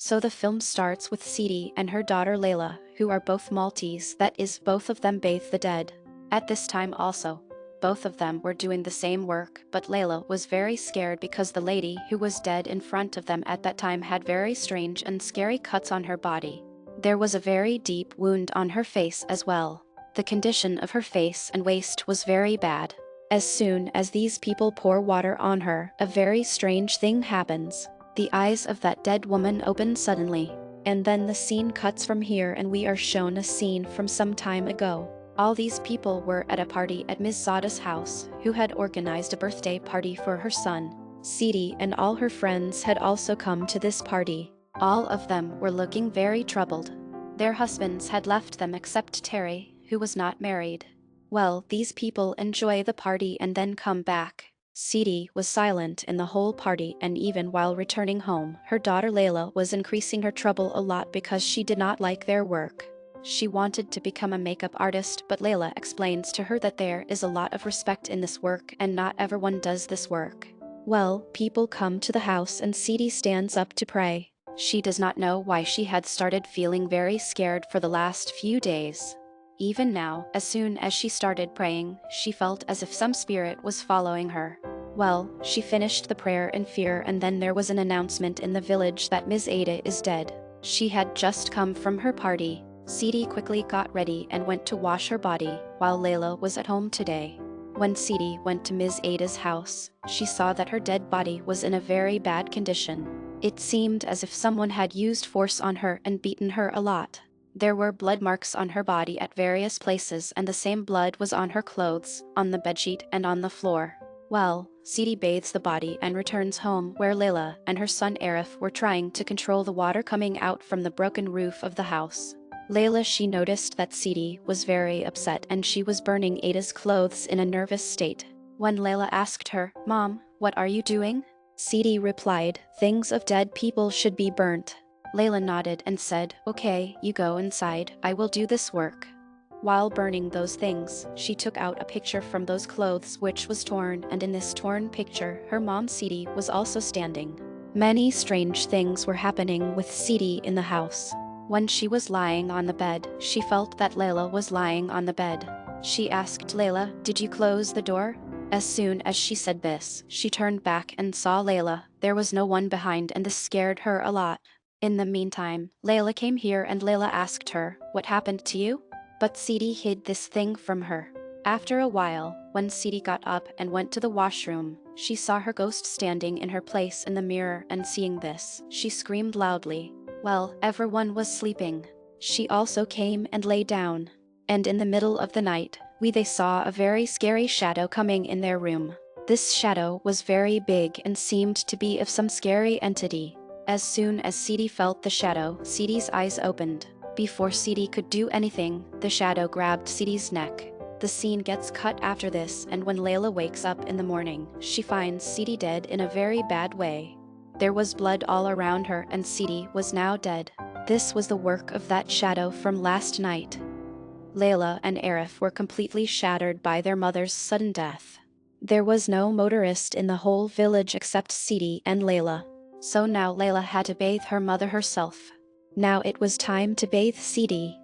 So the film starts with Siti and her daughter Laila, who are both Maltese, that is, both of them bathe the dead. At this time also, both of them were doing the same work, but Laila was very scared because the lady who was dead in front of them at that time had very strange and scary cuts on her body. There was a very deep wound on her face as well. The condition of her face and waist was very bad. As soon as these people pour water on her, a very strange thing happens. The eyes of that dead woman open suddenly. And then the scene cuts from here and we are shown a scene from some time ago. All these people were at a party at Ms. Zada's house, who had organized a birthday party for her son. Siti and all her friends had also come to this party. All of them were looking very troubled. Their husbands had left them except Terry, who was not married. Well, these people enjoy the party and then come back. Siti was silent in the whole party, and even while returning home, her daughter Laila was increasing her trouble a lot because she did not like their work. She wanted to become a makeup artist, but Laila explains to her that there is a lot of respect in this work and not everyone does this work. Well, people come to the house and Siti stands up to pray. She does not know why she had started feeling very scared for the last few days. Even now, as soon as she started praying, she felt as if some spirit was following her. Well, she finished the prayer in fear, and then there was an announcement in the village that Ms. Ada is dead. She had just come from her party. Siti quickly got ready and went to wash her body, while Laila was at home today. When Siti went to Ms. Ada's house, she saw that her dead body was in a very bad condition. It seemed as if someone had used force on her and beaten her a lot. There were blood marks on her body at various places, and the same blood was on her clothes, on the bedsheet, and on the floor. Well, Siti bathes the body and returns home, where Laila and her son Arif were trying to control the water coming out from the broken roof of the house. Laila, she noticed that Siti was very upset and she was burning Ada's clothes in a nervous state. When Laila asked her, "Mom, what are you doing?" Siti replied, "Things of dead people should be burnt." Laila nodded and said, "Okay, you go inside, I will do this work." While burning those things, she took out a picture from those clothes which was torn, and in this torn picture, her mom Siti was also standing. Many strange things were happening with Siti in the house. When she was lying on the bed, she felt that Laila was lying on the bed. She asked Laila, "Did you close the door?" As soon as she said this, she turned back and saw Laila. There was no one behind, and this scared her a lot. In the meantime, Laila came here and Laila asked her, "What happened to you?" But Siti hid this thing from her. After a while, when Siti got up and went to the washroom, she saw her ghost standing in her place in the mirror, and seeing this, she screamed loudly. Well, everyone was sleeping. She also came and lay down. And in the middle of the night, they saw a very scary shadow coming in their room. This shadow was very big and seemed to be of some scary entity. As soon as Siti felt the shadow, Siti's eyes opened. Before Siti could do anything, the shadow grabbed Siti's neck. The scene gets cut after this, and when Laila wakes up in the morning, she finds Siti dead in a very bad way. There was blood all around her and Siti was now dead. This was the work of that shadow from last night. Laila and Arif were completely shattered by their mother's sudden death. There was no motorist in the whole village except Siti and Laila. So now Laila had to bathe her mother herself. Now it was time to bathe Siti.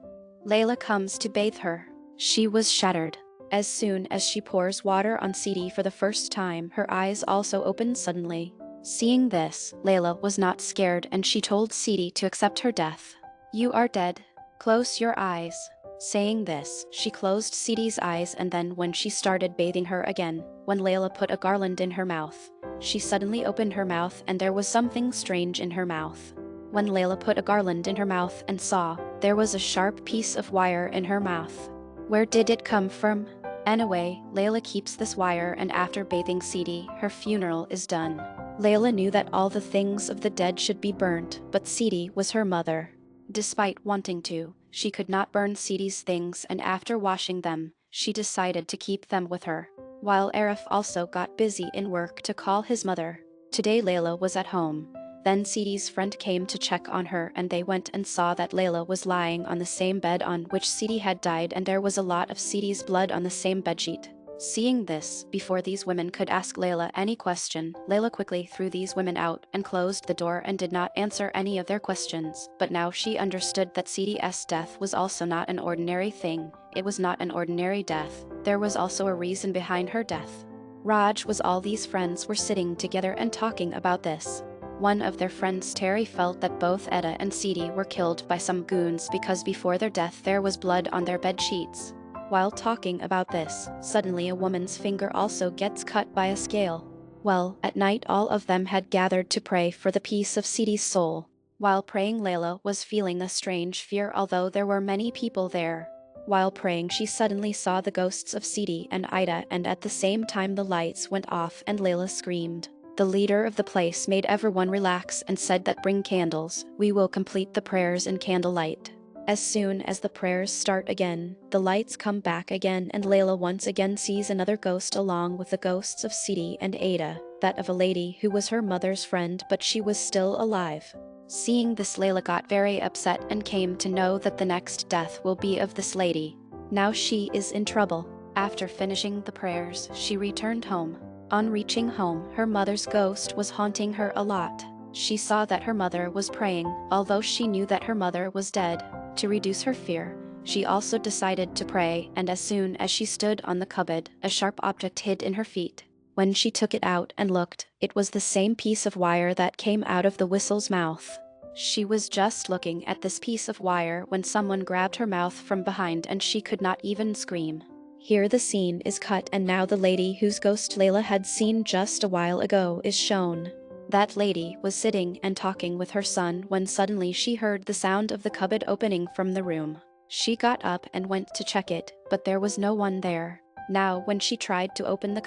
Laila comes to bathe her. She was shattered. As soon as she pours water on Siti for the first time, her eyes also open suddenly. Seeing this, Laila was not scared and she told Siti to accept her death. "You are dead. Close your eyes." Saying this, she closed Siti's eyes, and then when she started bathing her again, when Laila put a garland in her mouth, she suddenly opened her mouth and there was something strange in her mouth. When Laila put a garland in her mouth and saw, there was a sharp piece of wire in her mouth. Where did it come from? Anyway, Laila keeps this wire, and after bathing Siti, her funeral is done. Laila knew that all the things of the dead should be burnt, but Siti was her mother. Despite wanting to, she could not burn Siti's things, and after washing them, she decided to keep them with her. While Arif also got busy in work to call his mother. Today Laila was at home. Then Siti's friend came to check on her, and they went and saw that Laila was lying on the same bed on which Siti had died, and there was a lot of Siti's blood on the same bedsheet. Seeing this, before these women could ask Laila any question, Laila quickly threw these women out and closed the door and did not answer any of their questions. But now she understood that Siti's death was also not an ordinary thing. It was not an ordinary death. There was also a reason behind her death. Raj was all these friends were sitting together and talking about this. One of their friends, Terry, felt that both Etta and Siti were killed by some goons because before their death there was blood on their bed sheets. While talking about this, suddenly a woman's finger also gets cut by a scale. Well, at night all of them had gathered to pray for the peace of Siti's soul. While praying, Laila was feeling a strange fear although there were many people there. While praying, she suddenly saw the ghosts of Siti and Ida, and at the same time the lights went off and Laila screamed. The leader of the place made everyone relax and said that bring candles, we will complete the prayers in candlelight. As soon as the prayers start again, the lights come back again and Laila once again sees another ghost along with the ghosts of Siti and Ada, that of a lady who was her mother's friend but she was still alive. Seeing this, Laila got very upset and came to know that the next death will be of this lady. Now she is in trouble. After finishing the prayers, she returned home. On reaching home, her mother's ghost was haunting her a lot. She saw that her mother was praying, although she knew that her mother was dead. To reduce her fear, she also decided to pray, and as soon as she stood on the cupboard, a sharp object hid in her feet. When she took it out and looked, it was the same piece of wire that came out of the whistle's mouth. She was just looking at this piece of wire when someone grabbed her mouth from behind and she could not even scream. Here the scene is cut and now the lady whose ghost Laila had seen just a while ago is shown. That lady was sitting and talking with her son when suddenly she heard the sound of the cupboard opening from the room. She got up and went to check it, but there was no one there. Now when she tried to open the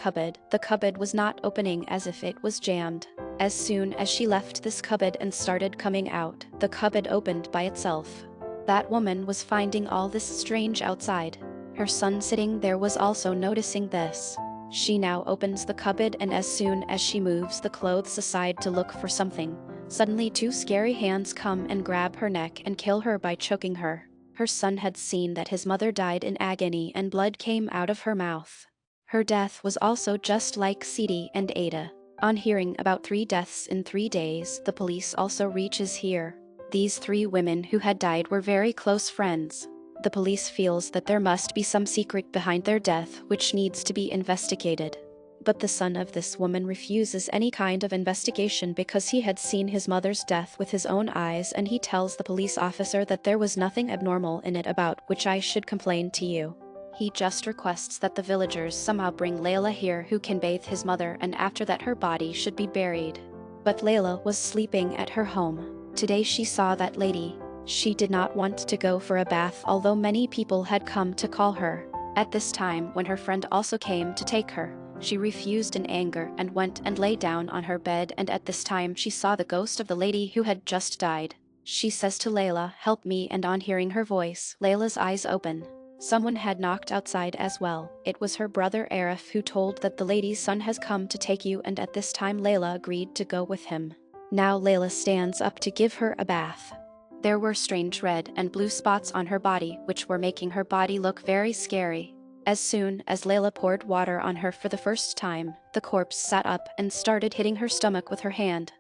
cupboard was not opening, as if it was jammed. As soon as she left this cupboard and started coming out, the cupboard opened by itself. That woman was finding all this strange outside. Her son sitting there was also noticing this. She now opens the cupboard and as soon as she moves the clothes aside to look for something, suddenly two scary hands come and grab her neck and kill her by choking her. Her son had seen that his mother died in agony and blood came out of her mouth. Her death was also just like Siti and Ada. On hearing about 3 deaths in 3 days, the police also reaches here. These 3 women who had died were very close friends. The police feels that there must be some secret behind their death which needs to be investigated. But the son of this woman refuses any kind of investigation because he had seen his mother's death with his own eyes, and he tells the police officer that there was nothing abnormal in it about which I should complain to you. He just requests that the villagers somehow bring Laila here who can bathe his mother, and after that her body should be buried. But Laila was sleeping at her home. Today she saw that lady. She did not want to go for a bath although many people had come to call her. At this time, when her friend also came to take her, she refused in anger and went and lay down on her bed, and at this time she saw the ghost of the lady who had just died. She says to Laila, "Help me," and on hearing her voice, Layla's eyes open. Someone had knocked outside as well. It was her brother Arif who told that the lady's son has come to take you, and at this time Laila agreed to go with him. Now Laila stands up to give her a bath. There were strange red and blue spots on her body which were making her body look very scary. As soon as Laila poured water on her for the first time, the corpse sat up and started hitting her stomach with her hand.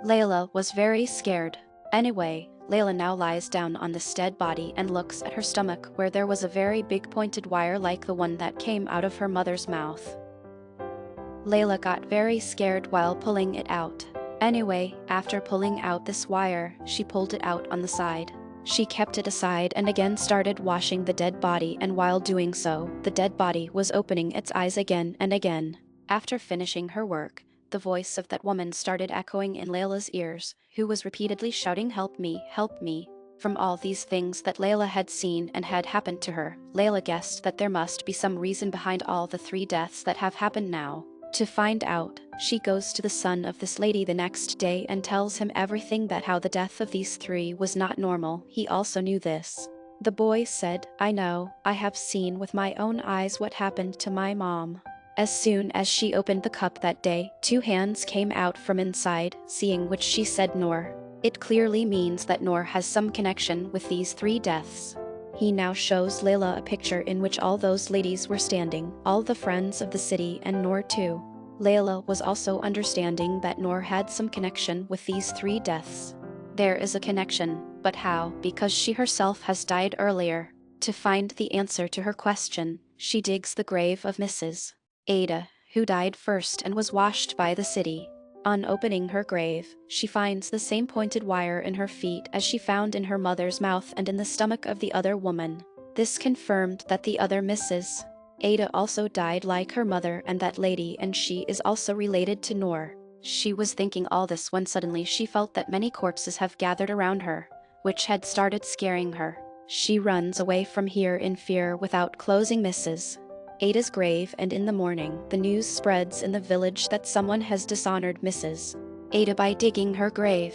Laila was very scared. Anyway, Laila now lies down on this dead body and looks at her stomach where there was a very big pointed wire like the one that came out of her mother's mouth. Laila got very scared while pulling it out. Anyway, after pulling out this wire, she pulled it out on the side. She kept it aside and again started washing the dead body, and while doing so, the dead body was opening its eyes again and again. After finishing her work, the voice of that woman started echoing in Laila's ears, who was repeatedly shouting, "Help me, help me." From all these things that Laila had seen and had happened to her, Laila guessed that there must be some reason behind all the 3 deaths that have happened now. To find out, she goes to the son of this lady the next day and tells him everything, that how the death of these 3 was not normal. He also knew this. The boy said, "I know, I have seen with my own eyes what happened to my mom." As soon as she opened the cup that day, 2 hands came out from inside, seeing which she said Noor. It clearly means that Noor has some connection with these 3 deaths. He now shows Laila a picture in which all those ladies were standing, all the friends of the city and Noor too. Laila was also understanding that Noor had some connection with these 3 deaths. There is a connection, but how? Because she herself has died earlier. To find the answer to her question, she digs the grave of Mrs. Ada, who died first and was washed by the city. On opening her grave, she finds the same pointed wire in her feet as she found in her mother's mouth and in the stomach of the other woman. This confirmed that the other Mrs. Ada also died like her mother and that lady, and she is also related to Noor. She was thinking all this when suddenly she felt that many corpses have gathered around her, which had started scaring her. She runs away from here in fear without closing Mrs. Ada's grave, and in the morning, the news spreads in the village that someone has dishonored Mrs. Ada by digging her grave.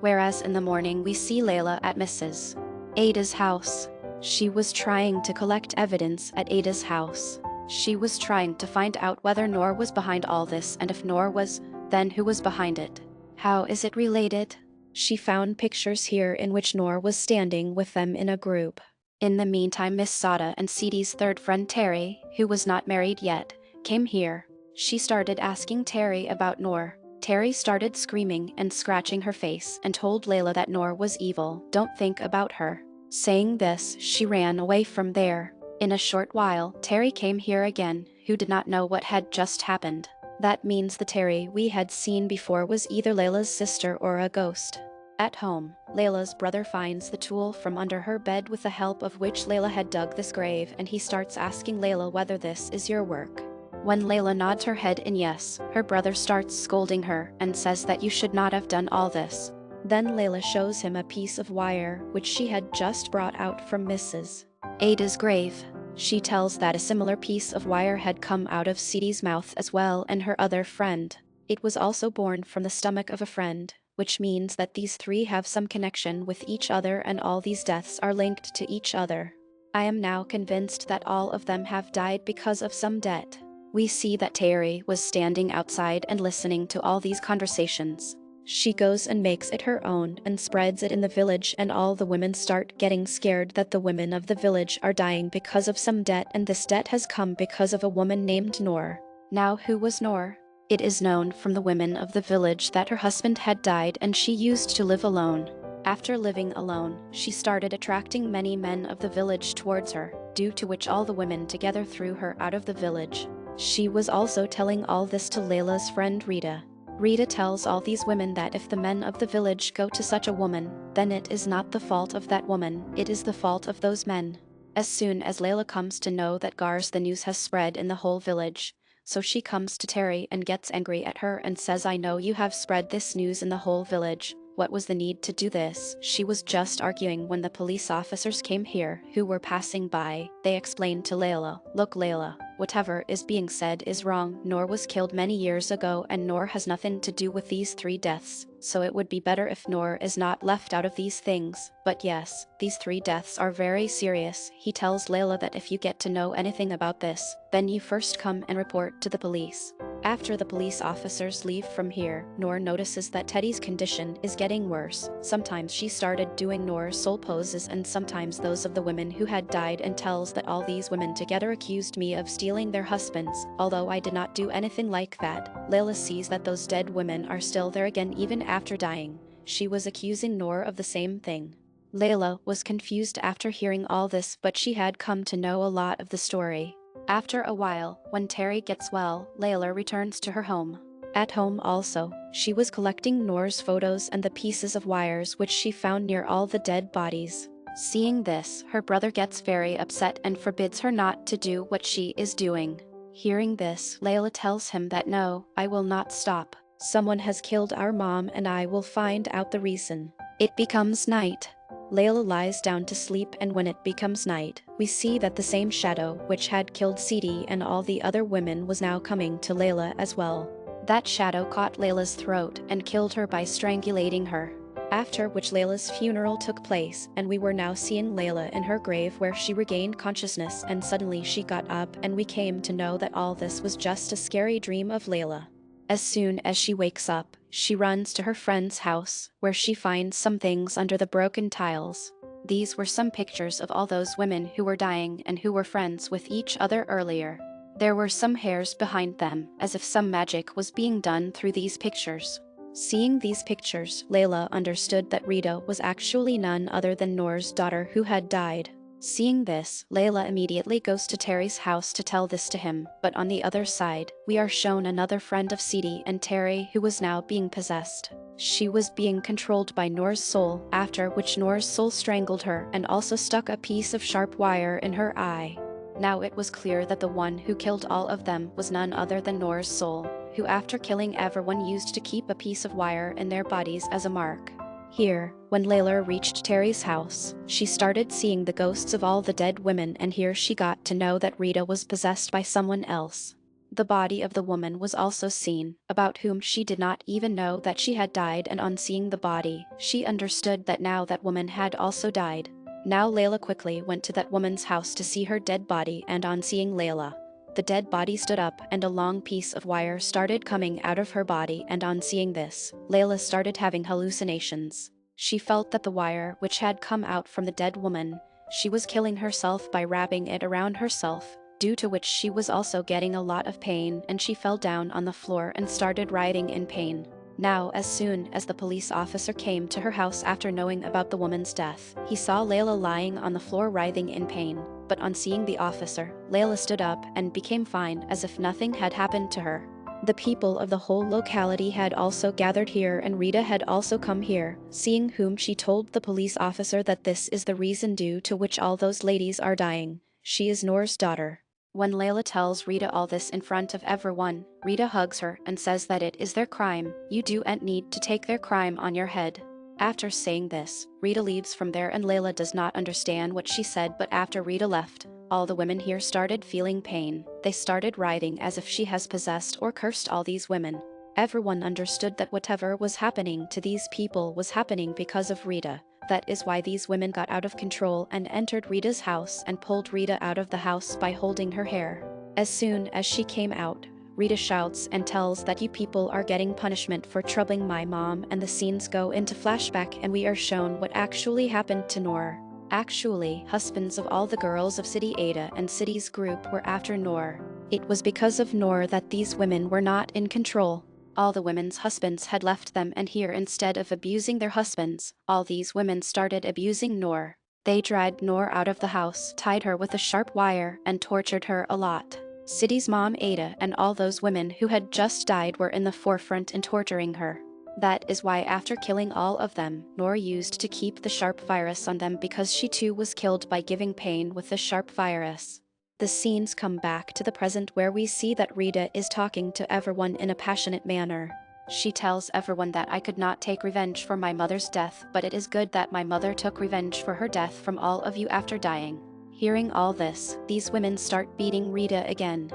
Whereas in the morning we see Laila at Mrs. Ada's house. She was trying to collect evidence at Ada's house. She was trying to find out whether Noor was behind all this, and if Noor was, then who was behind it? How is it related? She found pictures here in which Noor was standing with them in a group. In the meantime, Miss Sada and Siti's 3rd friend Terry, who was not married yet, came here. She started asking Terry about Noor. Terry started screaming and scratching her face and told Laila that Noor was evil, don't think about her. Saying this, she ran away from there. In a short while, Terry came here again, who did not know what had just happened. That means the Terry we had seen before was either Layla's sister or a ghost. At home, Layla's brother finds the tool from under her bed with the help of which Laila had dug this grave, and he starts asking Laila whether this is your work. When Laila nods her head in yes, her brother starts scolding her and says that you should not have done all this. Then Laila shows him a piece of wire which she had just brought out from Mrs. Ada's grave. She tells that a similar piece of wire had come out of Siti's mouth as well and her other friend. It was also born from the stomach of a friend, which means that these 3 have some connection with each other and all these deaths are linked to each other. I am now convinced that all of them have died because of some debt. We see that Terry was standing outside and listening to all these conversations. She goes and makes it her own and spreads it in the village, and all the women start getting scared that the women of the village are dying because of some debt, and this debt has come because of a woman named Noor. Now who was Noor? It is known from the women of the village that her husband had died and she used to live alone. After living alone, she started attracting many men of the village towards her, due to which all the women together threw her out of the village. She was also telling all this to Layla's friend Rita. Rita tells all these women that if the men of the village go to such a woman, then it is not the fault of that woman, it is the fault of those men. As soon as Laila comes to know that the news has spread in the whole village, so she comes to Terry and gets angry at her and says, I know you have spread this news in the whole village. What was the need to do this? She was just arguing when the police officers came here, who were passing by. They explained to Laila, look Laila, whatever is being said is wrong. Noor was killed many years ago and Noor has nothing to do with these 3 deaths, so it would be better if Noor is not left out of these things. But yes, these 3 deaths are very serious. He tells Laila that if you get to know anything about this, then you first come and report to the police. After the police officers leave from here, Noor notices that Teddy's condition is getting worse. Sometimes she started doing Noor's soul poses and sometimes those of the women who had died, and tells that all these women together accused me of stealing their husbands, although I did not do anything like that. Laila sees that those dead women are still there again even after dying. She was accusing Noor of the same thing. Laila was confused after hearing all this, but she had come to know a lot of the story. After a while, when Terry gets well, Laila returns to her home. At home also, she was collecting Noor's photos and the pieces of wires which she found near all the dead bodies. Seeing this, her brother gets very upset and forbids her not to do what she is doing. Hearing this, Laila tells him that no, I will not stop. Someone has killed our mom and I will find out the reason. It becomes night. Laila lies down to sleep, and when it becomes night, we see that the same shadow which had killed Siti and all the other women was now coming to Laila as well. That shadow caught Layla's throat and killed her by strangulating her. After which Layla's funeral took place, and we were now seeing Laila in her grave where she regained consciousness, and suddenly she got up and we came to know that all this was just a scary dream of Laila. As soon as she wakes up, she runs to her friend's house, where she finds some things under the broken tiles. These were some pictures of all those women who were dying and who were friends with each other earlier. There were some hairs behind them, as if some magic was being done through these pictures. Seeing these pictures, Laila understood that Rita was actually none other than Noor's daughter who had died. Seeing this, Laila immediately goes to Terry's house to tell this to him, but on the other side, we are shown another friend of Siti and Terry who was now being possessed. She was being controlled by Noor's soul, after which Noor's soul strangled her and also stuck a piece of sharp wire in her eye. Now it was clear that the one who killed all of them was none other than Noor's soul, who after killing everyone used to keep a piece of wire in their bodies as a mark. Here, when Laila reached Terry's house, she started seeing the ghosts of all the dead women, and here she got to know that Rita was possessed by someone else. The body of the woman was also seen, about whom she did not even know that she had died, and on seeing the body, she understood that now that woman had also died. Now Laila quickly went to that woman's house to see her dead body, and on seeing Laila, the dead body stood up and a long piece of wire started coming out of her body, and on seeing this, Laila started having hallucinations. She felt that the wire which had come out from the dead woman, she was killing herself by wrapping it around herself, due to which she was also getting a lot of pain, and she fell down on the floor and started writhing in pain. Now, as soon as the police officer came to her house after knowing about the woman's death, he saw Laila lying on the floor writhing in pain. But on seeing the officer, Laila stood up and became fine as if nothing had happened to her. The people of the whole locality had also gathered here, and Rita had also come here, seeing whom she told the police officer that this is the reason due to which all those ladies are dying. She is Noor's daughter. When Laila tells Rita all this in front of everyone, Rita hugs her and says that it is their crime, you do and need to take their crime on your head. After saying this, Rita leaves from there, and Laila does not understand what she said, but after Rita left, all the women here started feeling pain. They started writhing as if she has possessed or cursed all these women. Everyone understood that whatever was happening to these people was happening because of Rita. That is why these women got out of control and entered Rita's house and pulled Rita out of the house by holding her hair. As soon as she came out, Rita shouts and tells that you people are getting punishment for troubling my mom, and the scenes go into flashback and we are shown what actually happened to Noor. Actually, husbands of all the girls of City Ada and City's group were after Noor. It was because of Noor that these women were not in control. All the women's husbands had left them, and here instead of abusing their husbands, all these women started abusing Noor. They dragged Noor out of the house, tied her with a sharp wire, and tortured her a lot. City's mom Ada and all those women who had just died were in the forefront in torturing her. That is why after killing all of them, Noor used to keep the sharp virus on them, because she too was killed by giving pain with the sharp virus. The scenes come back to the present, where we see that Rita is talking to everyone in a passionate manner. She tells everyone that I could not take revenge for my mother's death, but it is good that my mother took revenge for her death from all of you after dying. Hearing all this, these women start beating Rita again.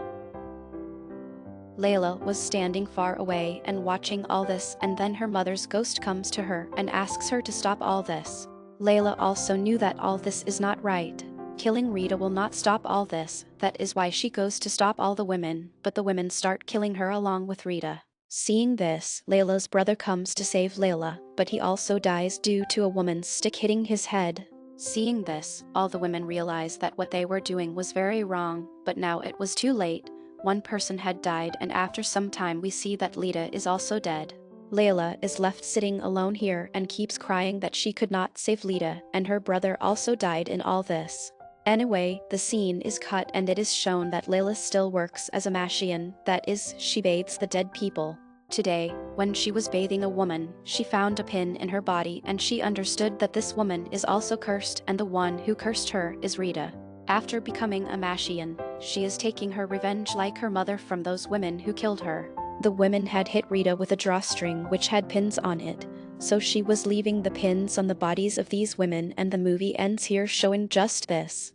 Laila was standing far away and watching all this, and then her mother's ghost comes to her and asks her to stop all this. Laila also knew that all this is not right. Killing Rita will not stop all this, that is why she goes to stop all the women, but the women start killing her along with Rita. Seeing this, Layla's brother comes to save Laila, but he also dies due to a woman's stick hitting his head. Seeing this, all the women realize that what they were doing was very wrong, but now it was too late. One person had died, and after some time we see that Lita is also dead. Laila is left sitting alone here and keeps crying that she could not save Lita, and her brother also died in all this. Anyway, the scene is cut and it is shown that Laila still works as a Mashian, that is, she bathes the dead people. Today, when she was bathing a woman, she found a pin in her body, and she understood that this woman is also cursed, and the one who cursed her is Rita. After becoming a Mashian, she is taking her revenge like her mother from those women who killed her. The women had hit Rita with a drawstring which had pins on it, so she was leaving the pins on the bodies of these women, and the movie ends here showing just this.